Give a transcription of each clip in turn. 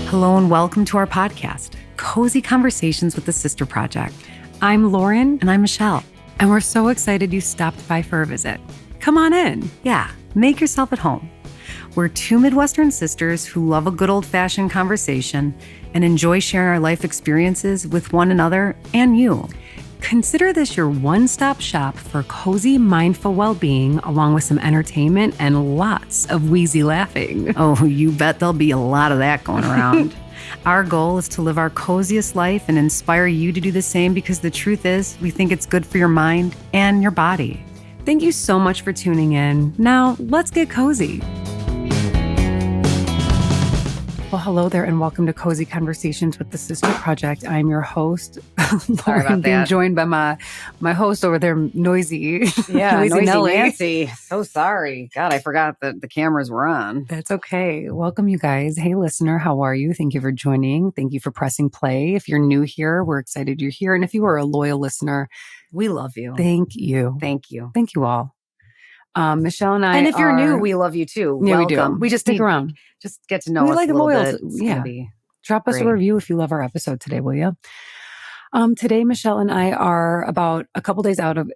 Hello and welcome to our podcast, Cozy Conversations with the Sister Project. I'm Lauren. And I'm Michelle. And we're so excited you stopped by for a visit. Come on in. Yeah, make yourself at home. We're two Midwestern sisters who love a good old-fashioned conversation and enjoy sharing our life experiences with one another and you. Consider this your one-stop shop for cozy, mindful well-being, along with some entertainment and lots of wheezy laughing. Oh, you bet there'll be a lot of that going around. Our goal is to live our coziest life and inspire you to do the same because the truth is, we think it's good for your mind and your body. Thank you so much for tuning in. Now, let's get cozy. Well, hello there, and welcome to Cozy Conversations with the Sister Project. I'm your host, Lauren, being joined by my host over there, Noisy. Yeah, Noisy Nelly. Nancy. So sorry. God, I forgot that the cameras were on. That's okay. Welcome, you guys. Hey, listener, how are you? Thank you for joining. Thank you for pressing play. If you're new here, we're excited you're here. And if you are a loyal listener, We love you. thank you. Thank you. Thank you all. Michelle and I And if you're new, we love you too. Yeah, Welcome. we do. We just stick around. Just get to know us like a little loyal. bit. It's Yeah. gonna be Drop us great. a review if you love our episode today, will you? Today, Michelle and I are about a couple days out of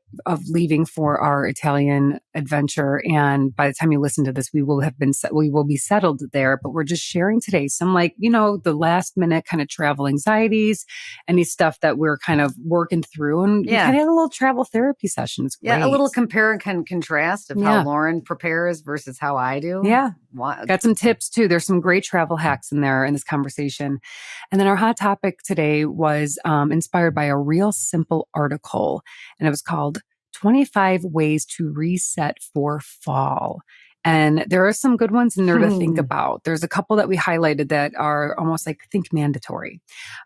leaving for our Italian adventure. And by the time you listen to this, we will be settled there. But we're just sharing today some the last minute kind of travel anxieties, any stuff that we're kind of working through. And we kind of had a little travel therapy session. It's great. Yeah, a little compare and contrast of how Lauren prepares versus how I do. Yeah. Got some tips too. There's some great travel hacks in there in this conversation. And then our hot topic today was inspired by a real simple article. And it was called 25 Ways to Reset for Fall. And there are some good ones in there to think about. There's a couple that we highlighted that are almost think mandatory.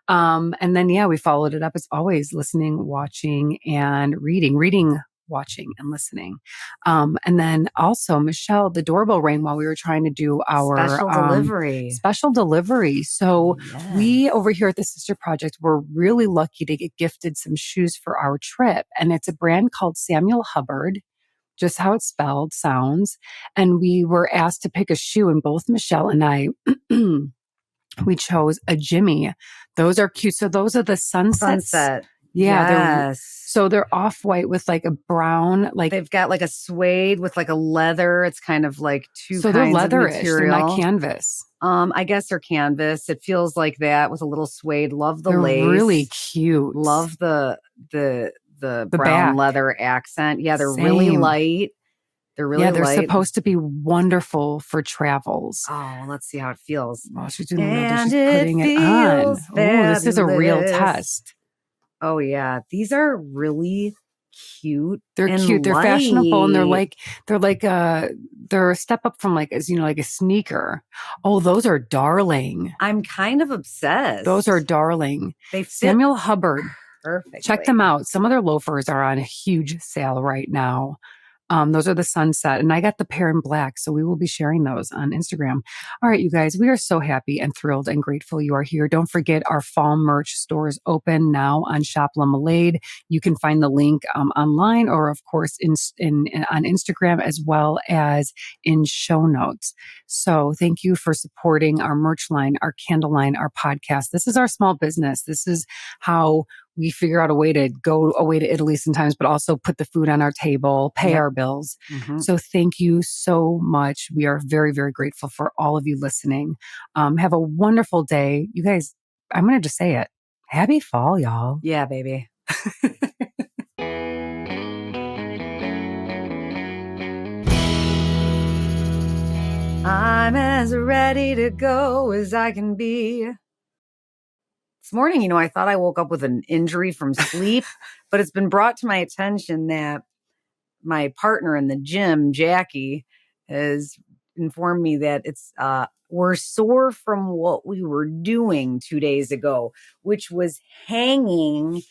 And then, we followed it up as always, listening, watching, and reading, watching and listening. And then also, Michelle, the doorbell rang while we were trying to do our special delivery. So we over here at the Sister Project were really lucky to get gifted some shoes for our trip. And it's a brand called Samuel Hubbard, just how it's spelled sounds. And we were asked to pick a shoe, and both Michelle and I we chose a Jimmy. Those are cute. So those are the Sunset. Yeah. They're off-white with a brown, they've got a suede with a leather. It's kind of two so kinds they're leatherish. of material. They're not canvas. I guess they're canvas. It feels like that with a little suede. Love the they're lace. Really cute. Love the brown back. leather accent. Yeah, they're really light. They're supposed to be wonderful for travels. Oh, let's see how it feels. Oh, she's doing she's putting it on. Oh, this is a real test. Oh yeah, these are really cute. They're cute. They're fashionable, and they're a step up from a sneaker. Oh, those are darling. I'm kind of obsessed. Those are darling. They fit Samuel Hubbard. Perfect. Check them out. Some of their loafers are on a huge sale right now. Those are the Sunset, and I got the pair in black, so we will be sharing those on Instagram. All right, you guys, we are so happy and thrilled and grateful you are here. Don't forget our fall merch store is open now on Shop Lemonade. You can find the link online, or of course on Instagram, as well as in show notes. So thank you for supporting our merch line, our candle line, our podcast. This is our small business. This is how we figure out a way to go away to Italy sometimes, but also put the food on our table, pay our bills. Mm-hmm. So thank you so much. We are very, very grateful for all of you listening. Have a wonderful day. You guys, I'm going to just say it. Happy fall, y'all. Yeah, baby. I'm as ready to go as I can be. This morning, I thought I woke up with an injury from sleep, but it's been brought to my attention that my partner in the gym, Jackie, has informed me that we're sore from what we were doing 2 days ago, which was hanging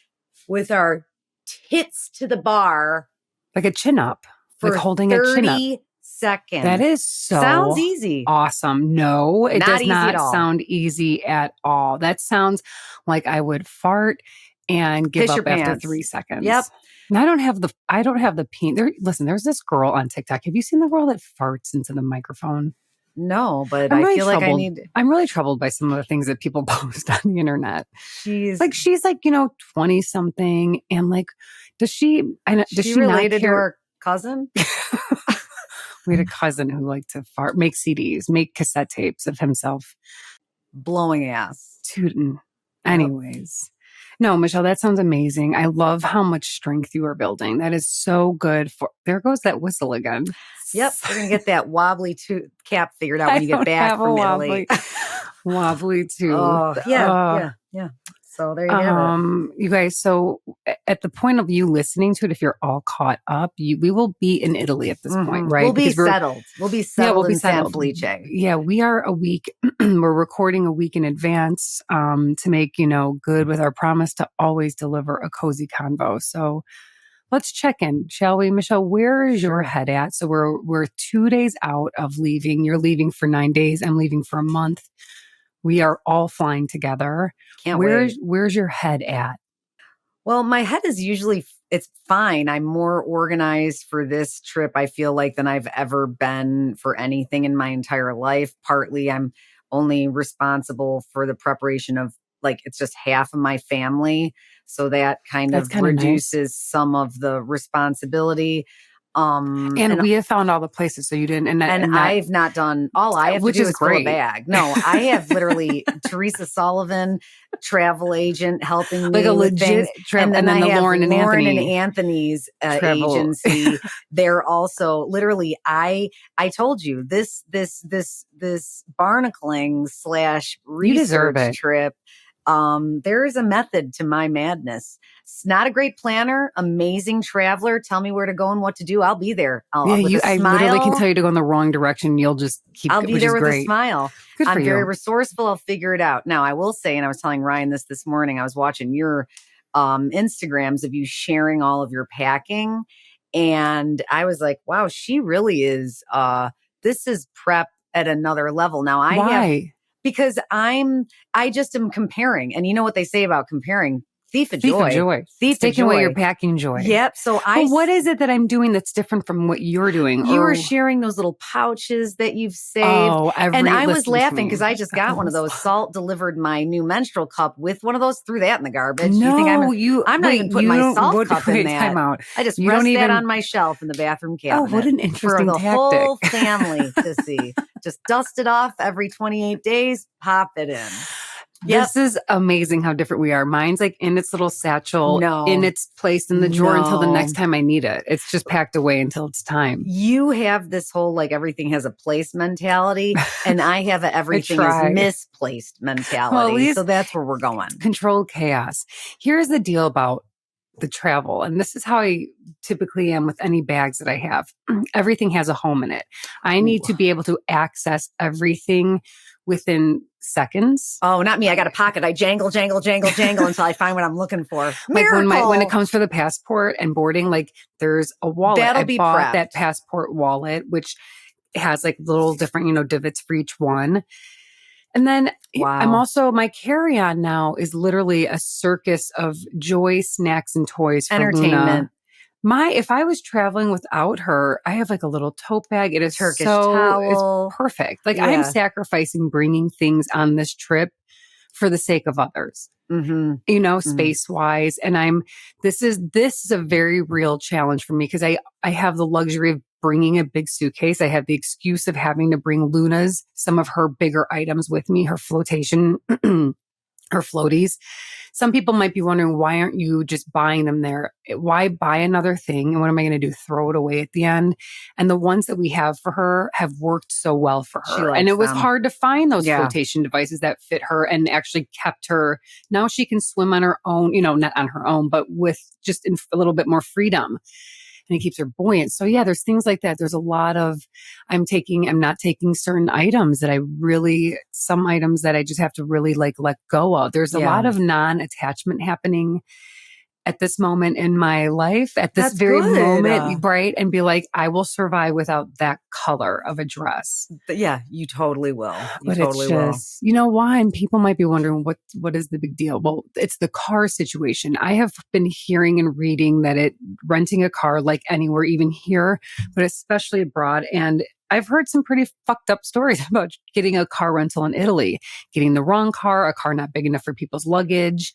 with our tits to the bar. Like a chin up. For holding a chin up. 30 seconds. That is so sounds easy. Awesome. No, it does not sound easy at all. That sounds like I would fart and give up after 3 seconds. Yep. And I don't have the pain. Listen, there's this girl on TikTok. Have you seen the girl that farts into the microphone? No, but I'm I really feel like I troubled. need. I'm really troubled by some of the things that people post on the internet. She's She's 20 something. And does she she not related to care? our cousin? We had a cousin who liked to make CDs, make cassette tapes of himself Blowing ass. tooting. Yep. Anyways. No, Michelle, that sounds amazing. I love how much strength you are building. That is so good for, there goes that whistle again. Yep. We're going to get that wobbly cap figured out when you get back from Italy. Wobbly tooth. Oh, yeah. So there you have it. You guys, so at the point of you listening to it, if you're all caught up, we will be in Italy at this point, right? We'll be settled. We'll be settled in San Felice. Yeah, we are a week. We're recording a week in advance to make, good with our promise to always deliver a cozy convo. So let's check in, shall we? Michelle, where is your head at? So we're 2 days out of leaving. You're leaving for 9 days. I'm leaving for a month. We are all flying together. Can't wait. Where's your head at? Well, my head is usually, it's fine. I'm more organized for this trip, I feel like, than I've ever been for anything in my entire life. Partly, I'm only responsible for the preparation of, it's just half of my family. So that kind of reduces some of the responsibility. And we have found all the places, so you didn't. And I've not done all I have to do is fill a bag. No, I have literally Teresa Sullivan, travel agent, helping me a with legit travel, and then I have Lauren and Anthony's agency. They're also literally. I told you this barnacling / research trip. There is a method to my madness. It's not a great planner, amazing traveler. Tell me where to go and what to do. I'll be there. I literally can tell you to go in the wrong direction. You'll just keep. I'll be there with a smile. Good for I'm you. very resourceful. I'll figure it out. Now, I will say, and I was telling Ryan this morning. I was watching your Instagrams of you sharing all of your packing, and I was like, wow, she really is. This is prep at another level. Now, Why? Because I just am comparing. And you know what they say about comparing? Thief of joy. Taking away your packing joy. Yep. So what is it that I'm doing that's different from what you're doing? You were sharing those little pouches that you've saved. Oh, and I was laughing because I just got one of those. Salt delivered my new menstrual cup with one of those. Threw that in the garbage. No, I'm not even putting my salt cup in that. Time out. I just rest that on my shelf in the bathroom cabinet. Oh, what an interesting for the tactic. whole family to see. Just dust it off every 28 days. Pop it in. This is amazing how different we are. Mine's in its little satchel, in its place in the drawer until the next time I need it. It's just packed away until it's time. You have this whole everything has a place mentality, and I have a everything is misplaced mentality. So that's where we're going. Controlled chaos. Here's the deal about the travel, and this is how I typically am with any bags that I have. Everything has a home in it. I need to be able to access everything within seconds. Oh, not me. I got a pocket. I jangle until I find what I'm looking for. Miracle! When it comes for the passport and boarding, there's a wallet. That'll be prepped. That passport wallet, which has little different, divots for each one. And then I'm also, my carry-on now is literally a circus of joy, snacks, and toys for entertainment. Luna. If I was traveling without her, I have a little tote bag. It is Turkish towel. It's perfect. I am sacrificing bringing things on this trip for the sake of others, space wise. And this is a very real challenge for me because I have the luxury of bringing a big suitcase. I have the excuse of having to bring some of her bigger items with me, her flotation, her floaties. Some people might be wondering, why aren't you just buying them there? Why buy another thing? And what am I going to do? Throw it away at the end? And the ones that we have for her have worked so well for her. And it was hard to find those flotation devices that fit her and actually kept her. Now she can swim on her own, not on her own, but with just a little bit more freedom. And it keeps her buoyant. So there's things like that. There's a lot of, I'm not taking certain items some items that I just have to really let go of. There's a lot of non-attachment happening at this moment in my life, at this moment, right? And be I will survive without that color of a dress. But you totally will. You know why? And people might be wondering, what is the big deal? Well, it's the car situation. I have been hearing and reading that renting a car, anywhere, even here, but especially abroad, and I've heard some pretty fucked up stories about getting a car rental in Italy, getting the wrong car, a car not big enough for people's luggage,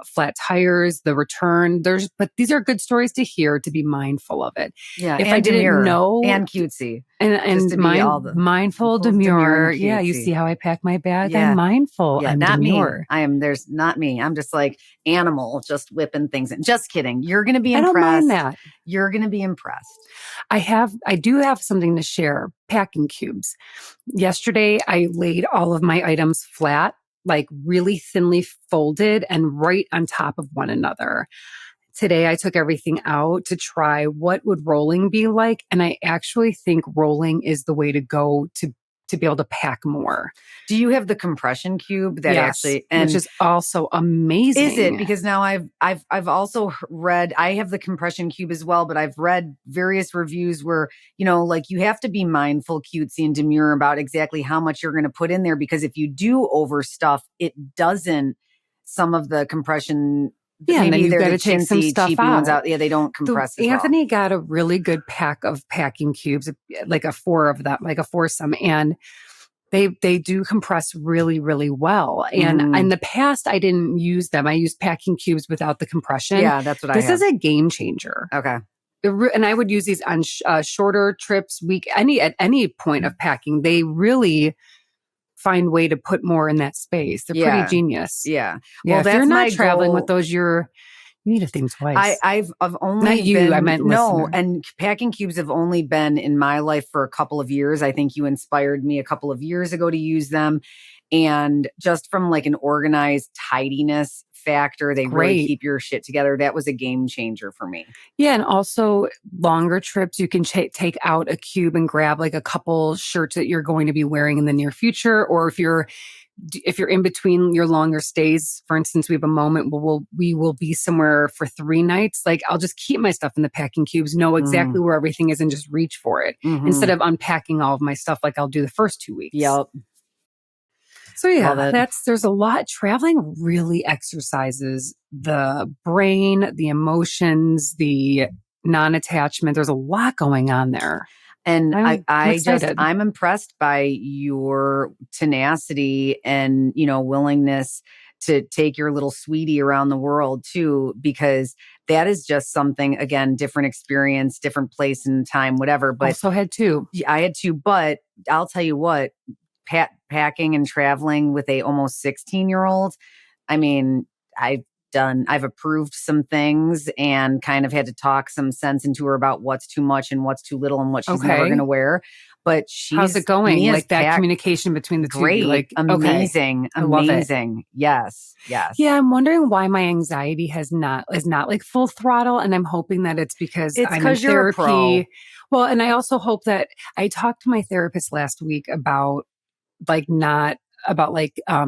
flat tires, the return. But these are good stories to hear, to be mindful of it. Yeah. If and I didn't demure know, and cutesy. and to be all the mindful, demure demure. and Yeah, you cutesy. see how I pack my bag? Yeah. I'm mindful. Yeah, I'm not demure. me. There's not me. I'm just like animal, just whipping things in. Just kidding. You're going to be I impressed. don't mind that. You're going to be impressed. I do have something to share. Packing cubes. Yesterday, I laid all of my items flat, like really thinly folded and right on top of one another. Today, I took everything out to try what would rolling be like. And I actually think rolling is the way to go to be able to pack more. Do you have the compression cube that actually, which is also amazing? Is it? Because now I've also read, I have the compression cube as well, but I've read various reviews where, like you have to be mindful, cutesy and demure about exactly how much you're going to put in there, because if you do overstuff, it doesn't, some of the compression. Yeah, and then you've got to take some stuff out. Yeah, they don't compress as Anthony well. got a really good pack of packing cubes, like a 4 of them, like a foursome, and they do compress really, really well. And in the past, I didn't use them. I used packing cubes without the compression. Yeah, that's what I have. This is a game changer. Okay. And I would use these on shorter trips, at any point of packing. They really find way to put more in that space. They're pretty genius. Yeah. Well, well, if that's you're not my traveling goal. with those, you need to think twice. I've only not you. Been, I meant no, listener. And packing cubes have only been in my life for a couple of years. I think you inspired me a couple of years ago to use them, and just from like an organized tidiness factor, they really keep your shit together. That was a game changer for me. Yeah, and also longer trips, you can take out a cube and grab like a couple shirts that you're going to be wearing in the near future, or if you're in between your longer stays. For instance, we have a moment where we will be somewhere for 3 nights. Like, I'll just keep my stuff in the packing cubes, know exactly where everything is, and just reach for it instead of unpacking all of my stuff like I'll do the first 2 weeks. Yep. So yeah, there's a lot. Traveling really exercises the brain, the emotions, the non-attachment. There's a lot going on there. And I'm impressed by your tenacity and, willingness to take your little sweetie around the world too, because that is just something, again, different experience, different place and time, whatever. But also had 2. I had 2, but I'll tell you what, packing and traveling with a almost 16-year-old. I mean, I've approved some things and kind of had to talk some sense into her about what's too much and what's too little and what she's never going to wear. But how's it going? Like that communication between the two? Great. Like, amazing. Okay. Amazing. Yes. Yes. Yeah. I'm wondering why my anxiety is not like full throttle. And I'm hoping that it's because I'm in you're a pro. Well, and I also hope that I talked to my therapist last week about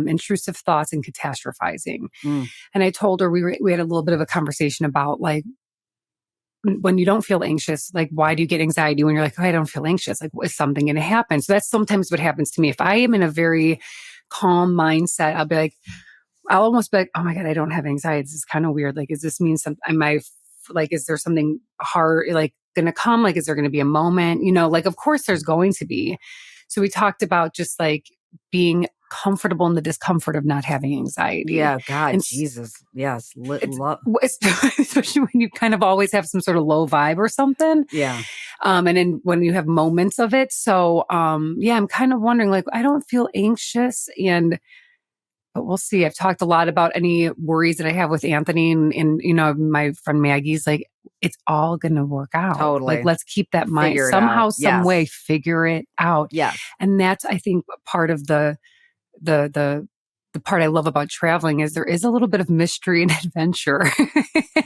intrusive thoughts and catastrophizing. And I told her we had a little bit of a conversation about like, when you don't feel anxious, like, why do you get anxiety when you're like, oh, I don't feel anxious? Like, is something going to happen? So that's sometimes what happens to me. If I am in a very calm mindset, I'll almost be like, oh my God, I don't have anxiety. This is kind of weird. Like, does this mean something? Is there something hard, like, going to come? Like, is there going to be a moment? Like, of course there's going to be. So we talked about just like being comfortable in the discomfort of not having anxiety. Yeah, God, Jesus. Yes. Especially when you kind of always have some sort of low vibe or something. Yeah. And then when you have moments of it. So, I'm kind of wondering, like, I don't feel anxious, but we'll see. I've talked a lot about any worries that I have with Anthony and my friend Maggie's like, it's all going to work out. Totally. Like, let's keep that mind somehow, some way, figure it out. Yeah. And that's, I think, part of the part I love about traveling is there is a little bit of mystery and adventure.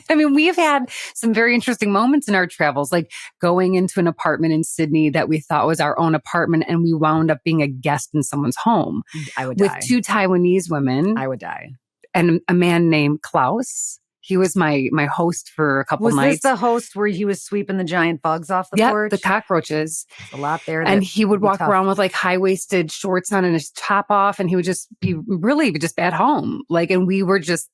I mean, we've had some very interesting moments in our travels, like going into an apartment in Sydney that we thought was our own apartment, and we wound up being a guest in someone's home. I would die. With 2 Taiwanese women. I would die. And a man named Klaus. He was my host for a couple Was nights. this the host where he was sweeping the giant bugs off the Yeah, porch? the cockroaches. There's a lot there. And he would walk tough. around with like high-waisted shorts on and his top off, and he would just be really just at home. Like, and we were just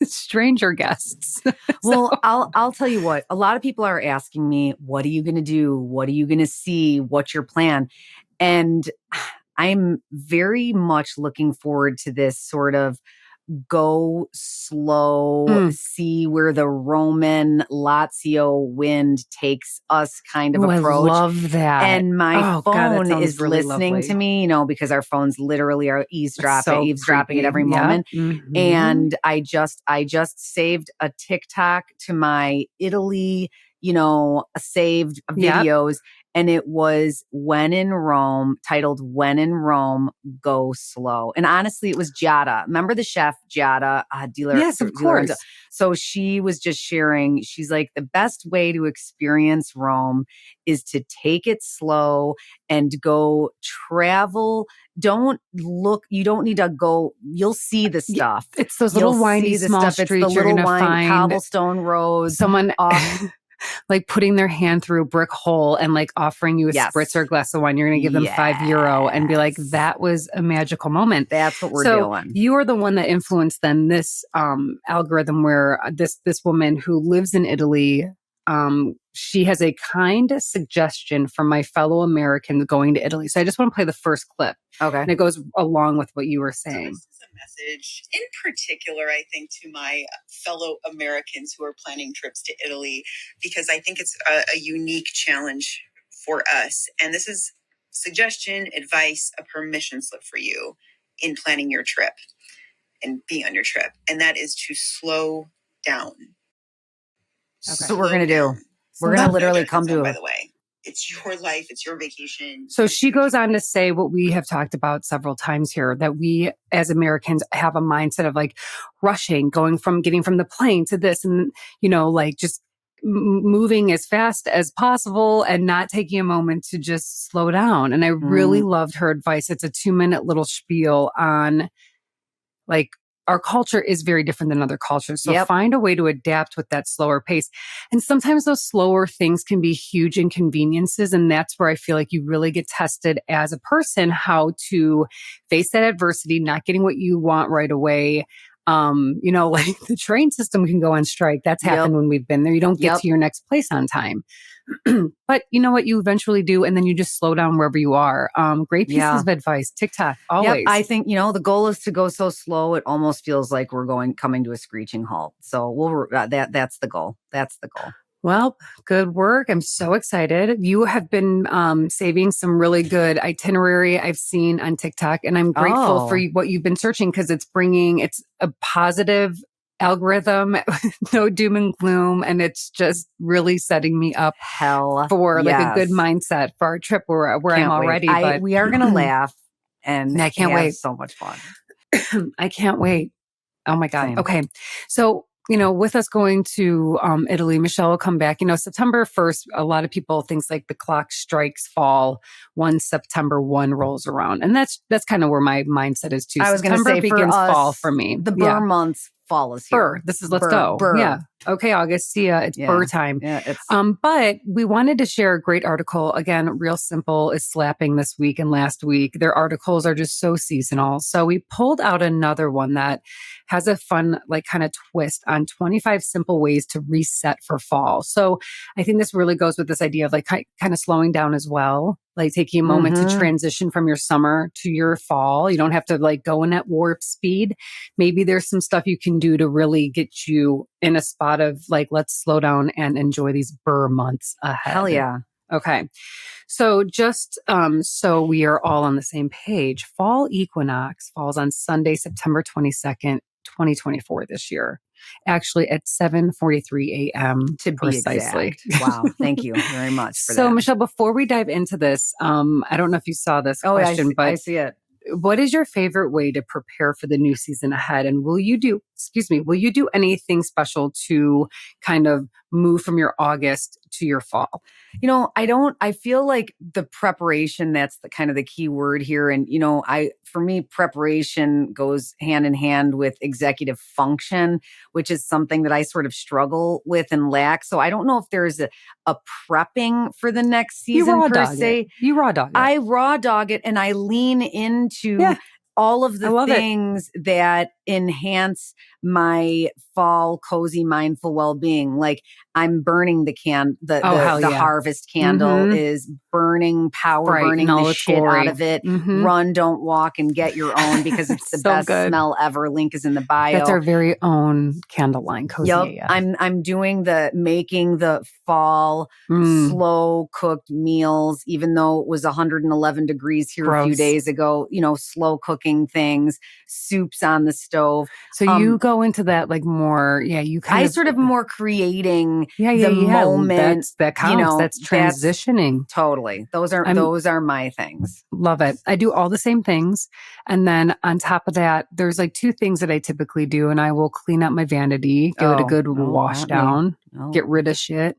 stranger guests. Well, I'll tell you what, a lot of people are asking me, what are you going to do? What are you going to see? What's your plan? And I'm very much looking forward to this sort of go slow, see where the Roman Lazio wind takes us kind of approach. I love that. And my phone God, is really listening lovely. to me, because our phones literally are eavesdropping creepy. at every moment. Mm-hmm. And I just saved a TikTok to my Italy, saved videos. And it was When in Rome, titled When in Rome, Go Slow. And honestly, it was Giada. Remember the chef, Giada? Yes, of course. So she was just sharing, she's like, the best way to experience Rome is to take it slow and go travel. Don't look, you don't need to go, you'll see the stuff. It's those little windy small streets. It's the little windy cobblestone roads. Someone like putting their hand through a brick hole and like offering you a spritz or a glass of wine. You're going to give them €5 and be like, that was a magical moment. That's what we're doing. You are the one that influenced then this algorithm where this woman who lives in Italy, she has a kind suggestion from my fellow Americans going to Italy. So I just want to play the first clip. Okay. And it goes along with what you were saying. So this is a message in particular, I think, to my fellow Americans who are planning trips to Italy, because I think it's a unique challenge for us. And this is suggestion, advice, a permission slip for you in planning your trip and being on your trip. And that is to slow down. Okay. That's what we're going to do. We're going to literally come to by the way. It's your life. It's your vacation. So she goes on to say what we have talked about several times here, that we as Americans have a mindset of like rushing, getting from the plane to this and, like just moving as fast as possible and not taking a moment to just slow down. And I really loved her advice. It's a 2-minute little spiel on like, our culture is very different than other cultures. So find a way to adapt with that slower pace. And sometimes those slower things can be huge inconveniences. And that's where I feel like you really get tested as a person, how to face that adversity, not getting what you want right away. Like the train system can go on strike. That's happened when we've been there. You don't get to your next place on time. But you know what? You eventually do. And then you just slow down wherever you are. Great pieces of advice. TikTok, always. Yep. I think, the goal is to go so slow. It almost feels like we're coming to a screeching halt. So that's the goal. That's the goal. Well, good work. I'm so excited. You have been saving some really good itinerary I've seen on TikTok, and I'm grateful for what you've been searching because it's a positive algorithm, no doom and gloom, and it's just really setting me up for like a good mindset for our trip where I'm already. But we are going to laugh, and I can't wait. So much fun. I can't wait. Oh my God. Same. Okay. So, with us going to Italy, Michelle will come back. September 1st, a lot of people think like the clock strikes fall once September 1 rolls around. And that's kind of where my mindset is too. I was going to say begins fall for me. The Burr months fall is here. This is let's go. Burr. Yeah. Okay, August. See ya. It's Burr time. Yeah, but we wanted to share a great article. Again, Real Simple is slapping this week and last week. Their articles are just so seasonal. So we pulled out another one that has a fun, like kind of twist on 25 simple ways to reset for fall. So I think this really goes with this idea of like kind of slowing down as well. Like taking a moment to transition from your summer to your fall. You don't have to like go in at warp speed. Maybe there's some stuff you can do to really get you in a spot of like, let's slow down and enjoy these Burr months ahead. Hell yeah. Okay. So just so we are all on the same page, fall equinox falls on Sunday, September 22nd, 2024 this year. Actually at 7:43 a.m. to be precisely. Exact. Wow. Thank you very much for that. So Michelle, before we dive into this, I don't know if you saw this question, but I see it. What is your favorite way to prepare for the new season ahead? And will you do will you do anything special to kind of move from your August to your fall? I feel like the preparation, that's the kind of the key word here. And, for me, preparation goes hand in hand with executive function, which is something that I sort of struggle with and lack. So I don't know if there's a prepping for the next season per se. You raw dog it. I raw dog it and I lean into all of the things that enhance my fall cozy mindful well-being. Like I'm burning the harvest candle is burning power, burning the shit out of it. Run, don't walk, and get your own because it's the best smell ever. Link is in the bio. That's our very own candle line, Cozy AF. I'm doing making the fall slow cooked meals, even though it was 111 degrees here a few days ago. Slow cooking things, soups on the stove. So you go into that like more, I sort of more creating the moment. That counts. That's transitioning. Totally. Those are my things. Love it. I do all the same things. And then on top of that, there's like two things that I typically do. And I will clean up my vanity, give it a good wash down, get rid of shit,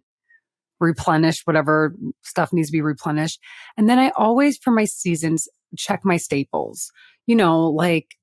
replenish whatever stuff needs to be replenished. And then I always, for my seasons, check my staples, like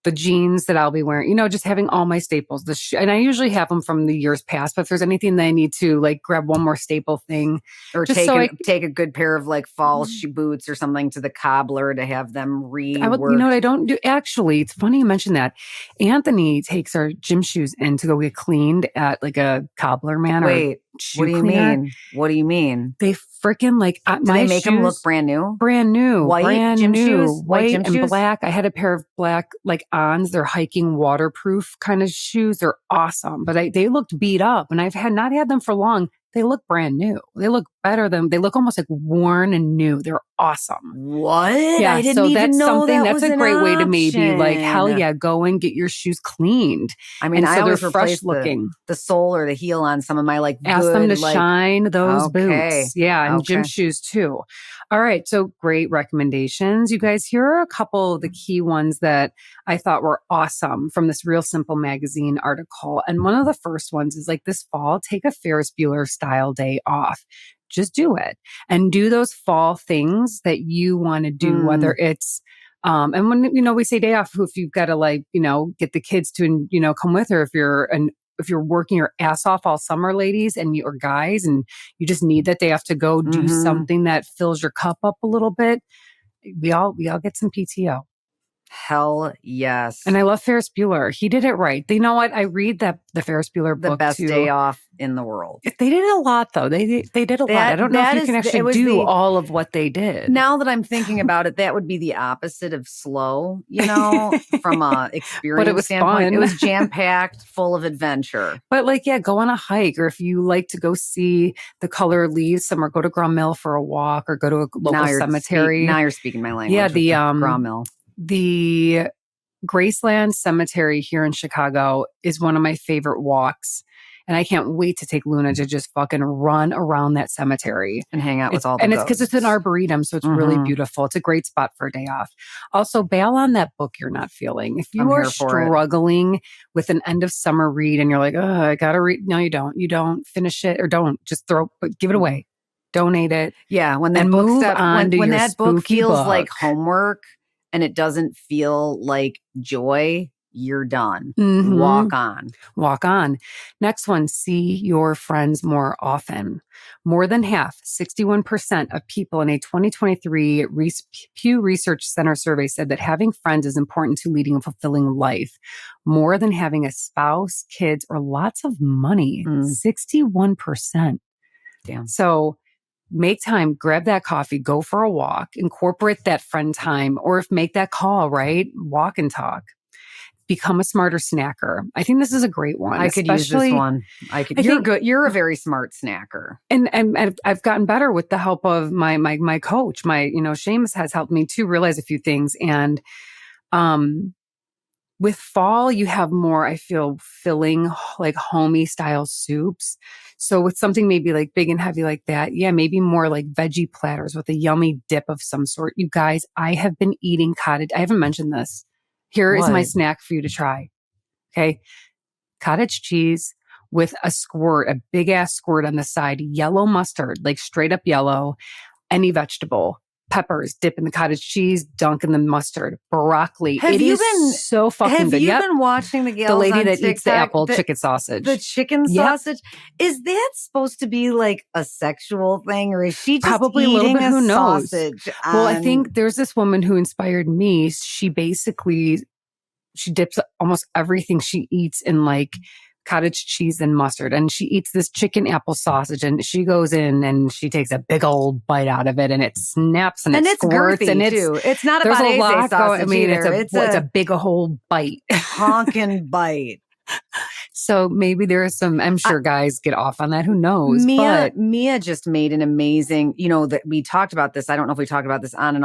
the jeans that I'll be wearing, just having all my staples, and I usually have them from the years past, but if there's anything that I need to like grab one more staple thing or take a good pair of like fall boots or something to the cobbler to have them reworked. I don't do, actually, it's funny you mentioned that. Anthony takes our gym shoes in to go get cleaned at like a cobbler man. Wait, what do you mean? What do you mean? They freaking like, do they make them look brand new? Brand new. White gym shoes? White and black. I had a pair of black like Ons. They're hiking waterproof kind of shoes. They're awesome, but they looked beat up, and I've not had them for long. They look brand new. They look better than, they look almost like worn and new. They're awesome. What? Yeah, I didn't even know that's a great way to maybe like, hell yeah, go and get your shoes cleaned. I mean, I always they're fresh looking. The sole or the heel on some of my ask them to shine those boots. Yeah, and gym shoes too. All right, so great recommendations. You guys, here are a couple of the key ones that I thought were awesome from this Real Simple magazine article. And one of the first ones is like, this fall, take a Ferris Bueller style day off. Just do it and do those fall things that you want to do, whether it's, and when, we say day off, if you've got to like, get the kids to, come with, or if you're working your ass off all summer, ladies or guys, and you just need that day off to go do something that fills your cup up a little bit, we all get some PTO. Hell yes. And I love Ferris Bueller. He did it right. You know what? I read the Ferris Bueller book, the best day off in the world. They did a lot though. They did a lot. I don't know if you can actually do all of what they did. Now that I'm thinking about it, that would be the opposite of slow, from a experience but it was standpoint. Fun. It was jam-packed, full of adventure. But like, go on a hike, or if you like to go see the color of leaves somewhere, go to Grom Mill for a walk, or go to a local cemetery. Now you're speaking my language. Yeah, the Grom Mill. The Graceland Cemetery here in Chicago is one of my favorite walks. And I can't wait to take Luna to just fucking run around that cemetery. And hang out with all the And it's because it's an arboretum, so it's really beautiful. It's a great spot for a day off. Also, bail on that book you're not feeling. If you are struggling with an end of summer read and you're like, oh, I got to read. No, you don't. You don't finish it, or don't. Just give it away. Donate it. Yeah, when that when that book feels like homework, and it doesn't feel like joy, you're done. Walk on. Walk on. Next one, see your friends more often. More than half, 61% of people in a 2023 Pew Research Center survey said that having friends is important to leading a fulfilling life. More than having a spouse, kids, or lots of money. 61%. Damn. So make time, grab that coffee, go for a walk, incorporate that friend time, or make that call, right? Walk and talk. Become a smarter snacker. I think this is a great one. I could use this one. You're good. You're a very smart snacker. And I've gotten better with the help of my coach. Seamus has helped me to realize a few things. And with fall, you have more, I feel, filling, like homey style soups. So with something maybe like big and heavy like that, maybe more like veggie platters with a yummy dip of some sort. You guys, I have been eating cottage. I haven't mentioned this. Here is my snack for you to try. Okay. Cottage cheese with a big ass squirt on the side, yellow mustard, like straight up yellow, any vegetable, peppers, dip in the cottage cheese, dunk in the mustard, broccoli. Have you been so fucking Have good. you Yep. been watching the The gals lady on that eats the TikTok? apple chicken sausage. The chicken Yep. sausage? Is that supposed to be like a sexual thing, or is she just Probably a eating little bit. Who knows? sausage? Well, I think there's this woman who inspired me. She dips almost everything she eats in like cottage cheese and mustard. And she eats this chicken apple sausage, and she goes in and she takes a big old bite out of it, and it snaps and it it's squirts. girthy And too. It's not there's about a lot Aze sausage either. it's a big old bite. honking bite. So maybe there are some, I'm sure guys get off on that. Who knows? Mia just made an amazing, that we talked about this. I don't know if we talked about this on or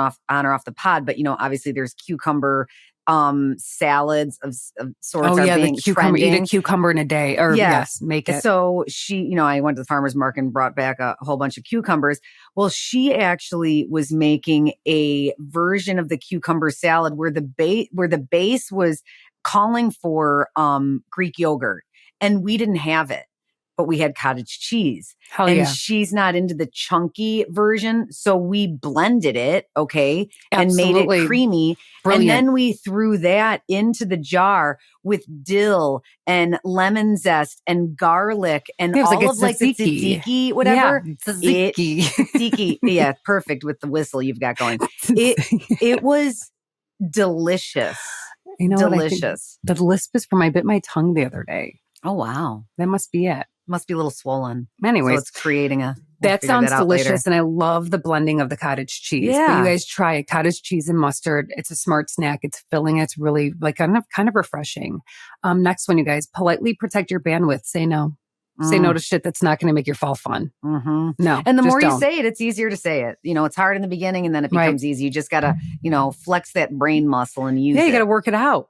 off the pod, but obviously there's cucumber salads of sorts. Oh yeah, the cucumber. trending. Eat a cucumber in a day, or yes, make it. So she, I went to the farmer's market and brought back a whole bunch of cucumbers. Well, she actually was making a version of the cucumber salad where the base was calling for Greek yogurt, and we didn't have it, but we had cottage cheese. Hell and yeah. she's not into the chunky version, so we blended it, Absolutely. and made it creamy. Brilliant. And then we threw that into the jar with dill and lemon zest and garlic and all like of like the tzatziki, whatever. Yeah, tzatziki. Yeah, perfect with the whistle you've got going. It was delicious. Delicious. The lisp is from I bit my tongue the other day. Oh, wow. That must be it. Must be a little swollen. Anyways, so it's creating that sounds delicious. And I love the blending of the cottage cheese. Yeah. But you guys try it. Cottage cheese and mustard. It's a smart snack. It's filling. It's really like kind of refreshing. Next one, you guys, politely protect your bandwidth. Say no. Say no to shit that's not going to make your fall fun. Mm-hmm. No. And the more you don't. say it, it's easier to say it. It's hard in the beginning and then it becomes easy. You just got to, flex that brain muscle and use it. Yeah, you got to work it out.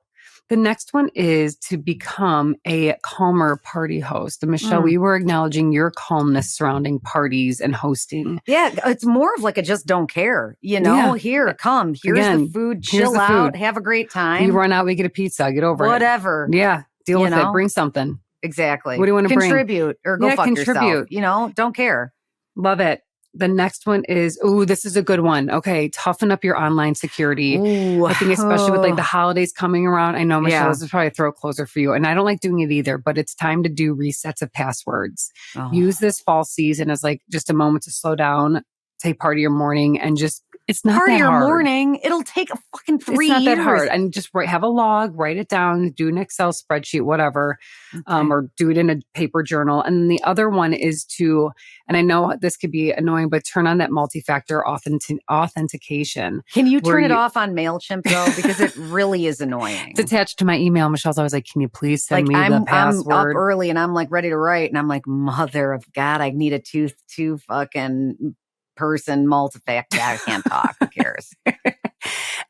The next one is to become a calmer party host. And Michelle, we were acknowledging your calmness surrounding parties and hosting. Yeah, it's more of like a just don't care. Here, come. Here's the food. Chill out. Have a great time. You run out, we get a pizza. Get over it. Whatever. Yeah, deal with it. Bring something. Exactly. What do you want to bring? Contribute or go fuck yourself. Don't care. Love it. The next one is, this is a good one. Okay, toughen up your online security. Ooh, I think especially with like the holidays coming around. I know, Michelle, this is probably a throat closer for you. And I don't like doing it either, but it's time to do resets of passwords. Oh. Use this fall season as like just a moment to slow down, take part of your morning and just, it's not part that of your hard. morning. It'll take a fucking 3 years. It's not that hard. And just have a log, write it down, do an Excel spreadsheet, whatever, or do it in a paper journal. And the other one is to, and I know this could be annoying, but turn on that multi-factor authentication. Can you turn it off on MailChimp though? Because it really is annoying. It's attached to my email. Michelle's always like, can you please send me the password? I'm up early and I'm like ready to write. And I'm like, mother of God, I need a two fucking person multi-factor. I can't talk. Who cares?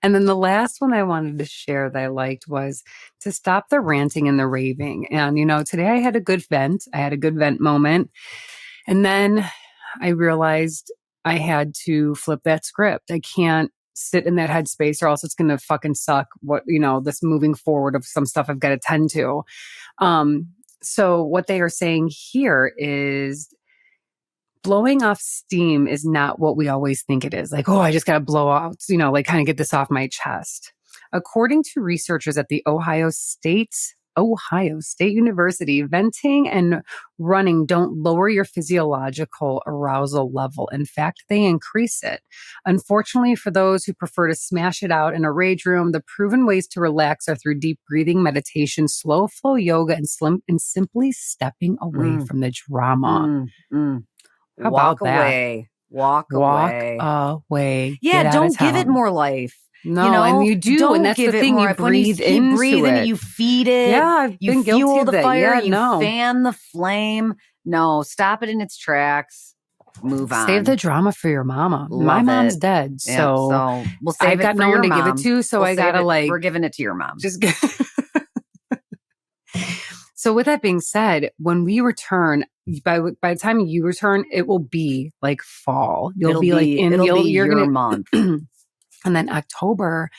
And then the last one I wanted to share that I liked was to stop the ranting and the raving. And, today I had a good vent. I had a good vent moment. And then I realized I had to flip that script. I can't sit in that headspace or else it's going to fucking suck this moving forward of some stuff I've got to tend to. So what they are saying here is blowing off steam is not what we always think it is. Like, I just got to blow out, kind of get this off my chest. According to researchers at the Ohio State University, venting and running don't lower your physiological arousal level. In fact, they increase it. Unfortunately, for those who prefer to smash it out in a rage room, the proven ways to relax are through deep breathing, meditation, slow flow yoga, and simply stepping away from the drama. How Walk about that? away. Walk away. away. Yeah, don't give it more life. No, and you do, don't and that's give the it thing. more You life. breathe When you into breathe it. in, you feed it. Yeah, I've you been fuel guilty of the that. fire. Yeah, you no. fan the flame. No, stop it in its tracks. Move on. Save the drama for your mama. My mom's dead, Yeah, so we'll save I've it got for no your one to mom. give it to. So I gotta we're giving it to your mom. just. So with that being said, when we return, by the time you return, it will be like fall. You'll be like in it'll be you're your gonna month. And then October,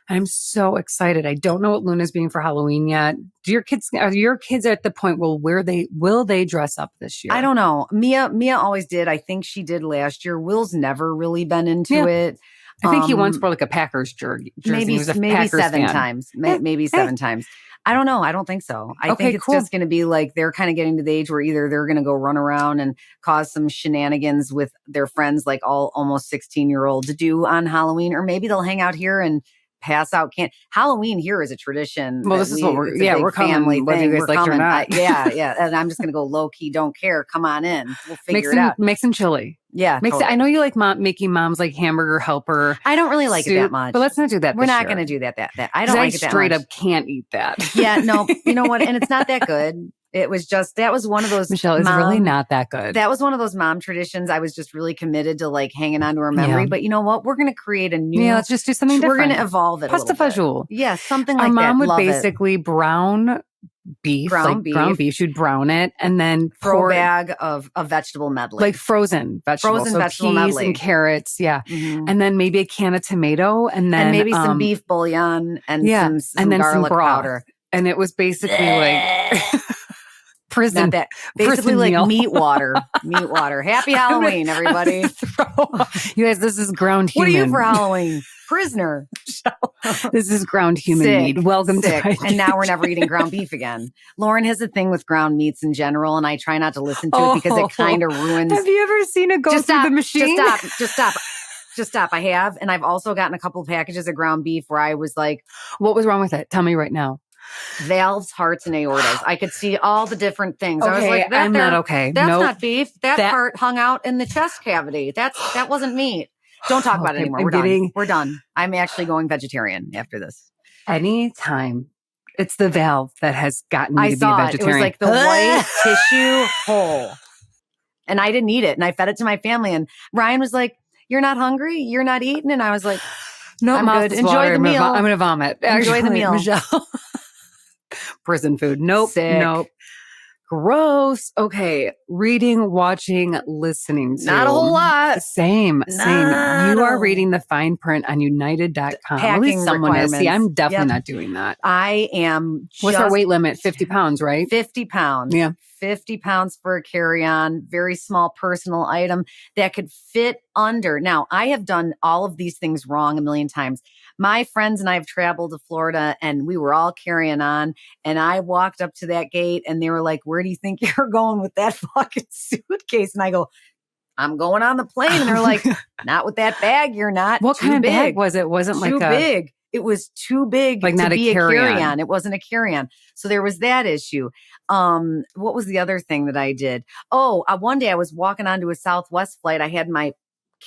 I'm so excited. I don't know what Luna's being for Halloween yet. Are your kids at the point will they dress up this year? I don't know. Mia always did. I think she did last year. Will's never really been into it. I think he once wore like a Packers jersey. Maybe He was a maybe Packers 7 fan. times. Maybe 7 times. I don't know. I don't think so. I Okay, think it's cool. just going to be like they're kind of getting to the age where either they're going to go run around and cause some shenanigans with their friends, like all almost 16-year-olds do on Halloween, or maybe they'll hang out here and pass out candy. Halloween here is a tradition. Well, this is what it's a big we're coming, family whether thing. you guys We're like it or coming. not. Yeah. And I'm just going to go low key, don't care. Come on in. We'll figure it out. Make some chili. Yeah. Totally. I know you like making mom's like hamburger helper. I don't really like it that soup, much. But let's not do that. We're this not year. going to do that. I don't like it that much. Straight up can't eat that. Yeah, no, you know what? And it's not that good. It was just, that was one of those. Michelle, it's really not that good. That was one of those mom traditions. I was just really committed to like hanging on to her memory. Yeah. But you know what? We're going to create a new. Yeah, let's just do something different. We're going to evolve it a little bit. Fajoule. Yeah, something like Our mom that. would basically brown beef, ground beef. She'd brown it and then throw a bag of a vegetable medley. Like frozen vegetables. So vegetable peas medley. And carrots, yeah. Mm-hmm. And then maybe a can of tomato and then maybe some beef bouillon and some and then garlic some broth. powder. And it was basically like prison. Not that. Basically prison like meal. meat water. Meat water. Happy Halloween, everybody. You guys, this is ground What human. are you for Halloween? Prisoner. This is ground human Sick, meat. Welcome sick. to And now we're never eating ground beef again. Lauren has a thing with ground meats in general, and I try not to listen to it because it kind of ruins. Have you ever seen it go through the machine? Just stop. I have. And I've also gotten a couple packages of ground beef where I was like, what was wrong with it? Tell me right now. Valves, hearts, and aortas. I could see all the different things. Okay, I was like, I'm not okay. That's Nope. not beef. That part hung out in the chest cavity. That wasn't meat. Don't talk about it anymore. We're done. I'm actually going vegetarian after this. Anytime. It's the valve that has gotten me to be a vegetarian. It was like the white tissue hole. And I didn't eat it. And I fed it to my family. And Ryan was like, "You're not hungry? You're not eating?" And I was like, "No, I'm good. Enjoy the meal. I'm going to vomit. Enjoy the meal." Michelle. Prison food. Nope. Sick. Nope. Gross. Okay. Reading, watching, listening to. Not a whole lot. Same. You are reading the fine print on United.com. At least someone is. See, I'm definitely not doing that. I am. What's our weight limit? 50 pounds, right? 50 pounds. Yeah. 50 pounds for a carry-on, very small personal item that could fit under. Now, I have done all of these things wrong a million times. My friends and I have traveled to Florida and we were all carrying on. And I walked up to that gate and they were like, "Where do you think you're going with that fucking suitcase?" And I go, "I'm going on the plane." And they're like, "Not with that bag. You're not." What kind of bag was it? Wasn't too big. It was too big like to not be a carry-on. It wasn't a carry-on. So there was that issue. What was the other thing that I did? Oh, one day I was walking onto a Southwest flight. I had my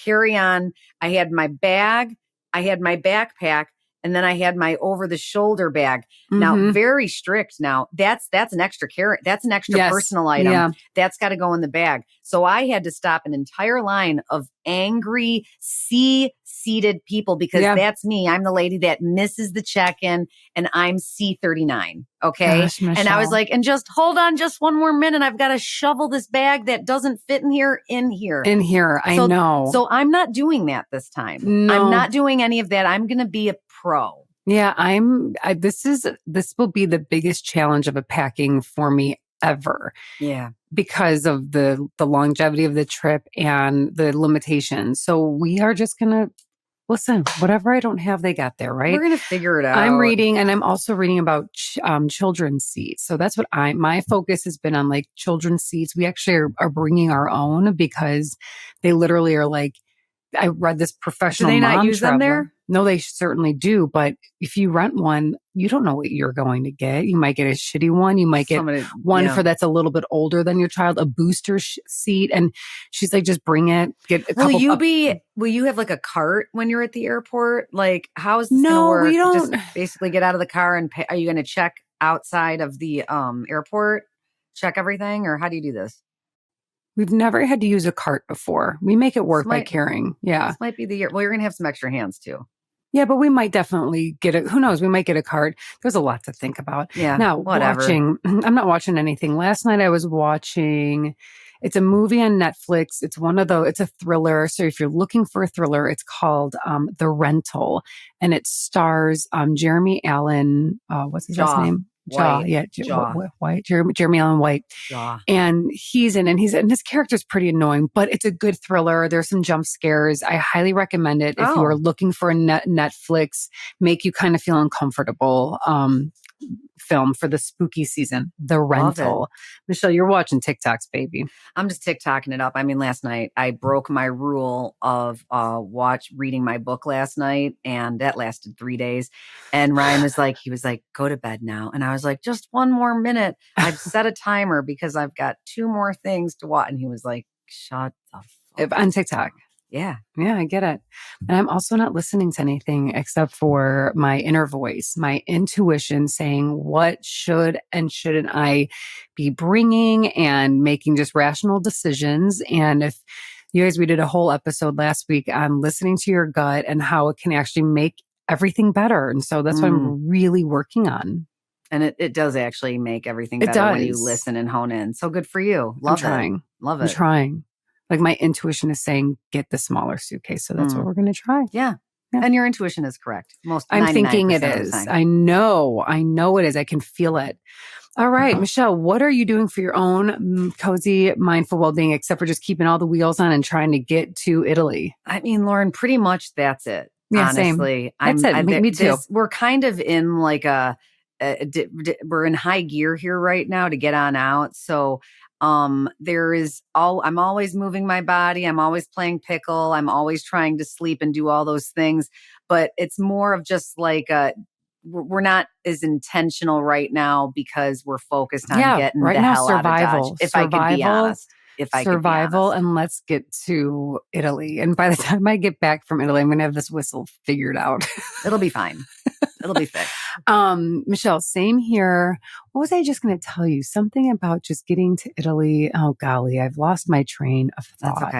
carry-on. I had my bag. I had my backpack. And then I had my over-the-shoulder bag. Mm-hmm. Now, very strict. Now, that's an extra carry. That's an extra personal item. Yeah. That's got to go in the bag. So I had to stop an entire line of angry C-seated people because that's me. I'm the lady that misses the check-in, and I'm C39. Okay. Gosh, and I was like, and just hold on just one more minute. I've got to shovel this bag that doesn't fit in here. I know. So I'm not doing that this time. No. I'm not doing any of that. I'm going to be a pro. Yeah, this will be the biggest challenge of a packing for me ever. Yeah. Because of the longevity of the trip and the limitations. So we are just going to listen, whatever I don't have, they got there, right? We're going to figure it out. I'm reading, and I'm also reading about children's seats. So that's what my focus has been on, like children's seats. We actually are bringing our own because they literally are like, I read this professional Do they not mom use them traveler. there? No, they certainly do. But if you rent one, you don't know what you're going to get. You might get a shitty one. You might get one for that's a little bit older than your child, a booster seat. And she's like, just bring it. Get a couple. Will you have like a cart when you're at the airport? Like, how is this going to work? We don't. Just basically get out of the car and pay. Are you going to check outside of the airport, check everything, or how do you do this? We've never had to use a cart before. We make it work by carrying. Yeah. This might be the year. Well, you're going to have some extra hands too. Yeah, but we might definitely get it. Who knows? We might get a cart. There's a lot to think about. Yeah. Now, whatever. I'm not watching anything. Last night I was watching It's a movie on Netflix. It's it's a thriller. So if you're looking for a thriller, it's called The Rental, and it stars Jeremy Allen. What's his last name? White. White. Jeremy Allen White. Jaw. And he's in, and his character's pretty annoying, but it's a good thriller. There's some jump scares. I highly recommend it if you are looking for a Netflix, make you kind of feel uncomfortable film for the spooky season, The Rental. Michelle, you're watching TikToks, baby. I'm just TikToking it up. I mean, last night I broke my rule of reading my book last night, and that lasted 3 days. And Ryan was like, go to bed now. And I was like, just one more minute. I've set a timer because I've got 2 more things to watch. And he was like, shut the fuck on TikTok. Yeah. Yeah, I get it. And I'm also not listening to anything except for my inner voice, my intuition saying what should and shouldn't I be bringing and making just rational decisions. And if you guys, we did a whole episode last week on listening to your gut and how it can actually make everything better. And so that's what I'm really working on. And it does actually make everything better when you listen and hone in. So good for you. Love it. Love it. I'm trying. Like my intuition is saying, get the smaller suitcase. So that's what we're going to try. Yeah. And your intuition is correct. I'm thinking it is. I know it is. I can feel it. All right, Michelle, what are you doing for your own cozy, mindful well-being, except for just keeping all the wheels on and trying to get to Italy? I mean, Lauren, pretty much that's it. Yeah, honestly. Same. That's it. Me too. We're kind of in like we're in high gear here right now to get on out. So I'm always moving my body. I'm always playing pickle. I'm always trying to sleep and do all those things. But it's more of just like we're not as intentional right now because we're focused on getting the hell survival. Out of Dodge. If I can be honest. Survival, and let's get to Italy. And by the time I get back from Italy, I'm going to have this whistle figured out. It'll be fine. It'll be fixed. Michelle, same here. What was I just going to tell you? Something about just getting to Italy. Oh, golly, I've lost my train of thought.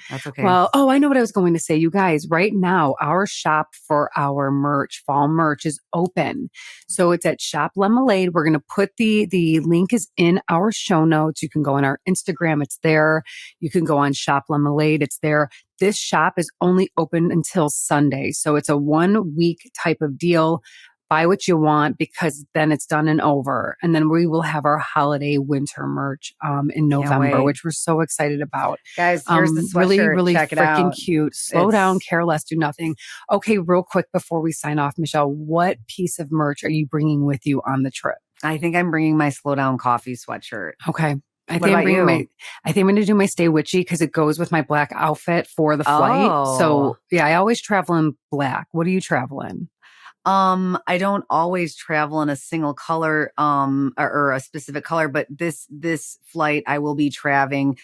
That's okay. Well, I know what I was going to say. You guys, right now, our shop for our fall merch is open. So it's at Shop Lemonade. We're going to put the link is in our show notes. You can go on our Instagram. It's there. You can go on Shop Lemonade. It's there. This shop is only open until Sunday. So it's a 1 week type of deal. Buy what you want because then it's done and over. And then we will have our holiday winter merch in November, which we're so excited about. Guys, here's the sweatshirt. Really, really Check it freaking out. Cute. Slow down, care less, do nothing. Okay, real quick before we sign off, Michelle, what piece of merch are you bringing with you on the trip? I think I'm bringing my Slow Down Coffee sweatshirt. Okay. I think I'm going to do my Stay Witchy because it goes with my black outfit for the flight. So yeah, I always travel in black. What do you travel in? I don't always travel in a single color, or a specific color, but this flight I will be traveling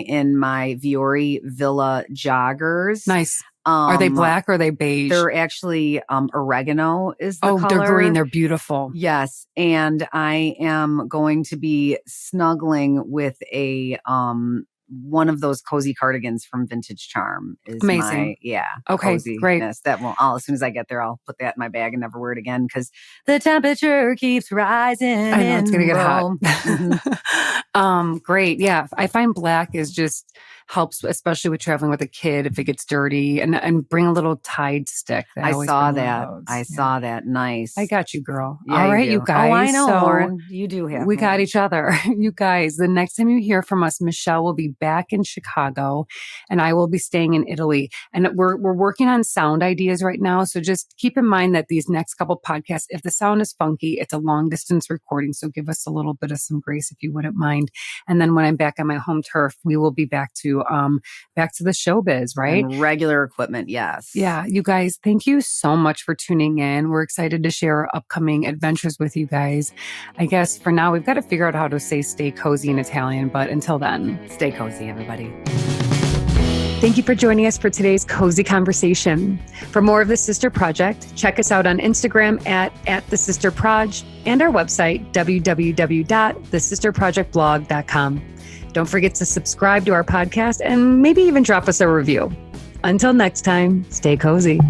in my Vuori Villa joggers. Nice. Are they black or are they beige? They're actually, oregano is the color. They're green. They're beautiful. Yes. And I am going to be snuggling with one of those cozy cardigans from Vintage Charm. Is amazing. Okay, great. That won't. As soon as I get there, I'll put that in my bag and never wear it again because the temperature keeps rising. I know it's gonna get hot. Mm-hmm. Great. Yeah, I find black is just helps, especially with traveling with a kid if it gets dirty, and bring a little Tide stick. I saw that. Saw that. Nice. I got you, girl. Yeah, all right, you guys. Oh, I know, so Lauren. You do have. We got each other. You guys. The next time you hear from us, Michelle will be back in Chicago, and I will be staying in Italy. And we're working on sound ideas right now. So just keep in mind that these next couple podcasts, if the sound is funky, it's a long distance recording. So give us a little bit of some grace if you wouldn't mind. And then when I'm back on my home turf, we will be back to the showbiz, right? And regular equipment. Yes. Yeah. You guys, thank you so much for tuning in. We're excited to share our upcoming adventures with you guys. I guess for now, we've got to figure out how to say stay cozy in Italian, but until then, stay cozy, everybody. Thank you for joining us for today's cozy conversation. For more of The Sister Project, check us out on Instagram at The Sister Proj and our website, www.thesisterprojectblog.com. Don't forget to subscribe to our podcast and maybe even drop us a review. Until next time, stay cozy.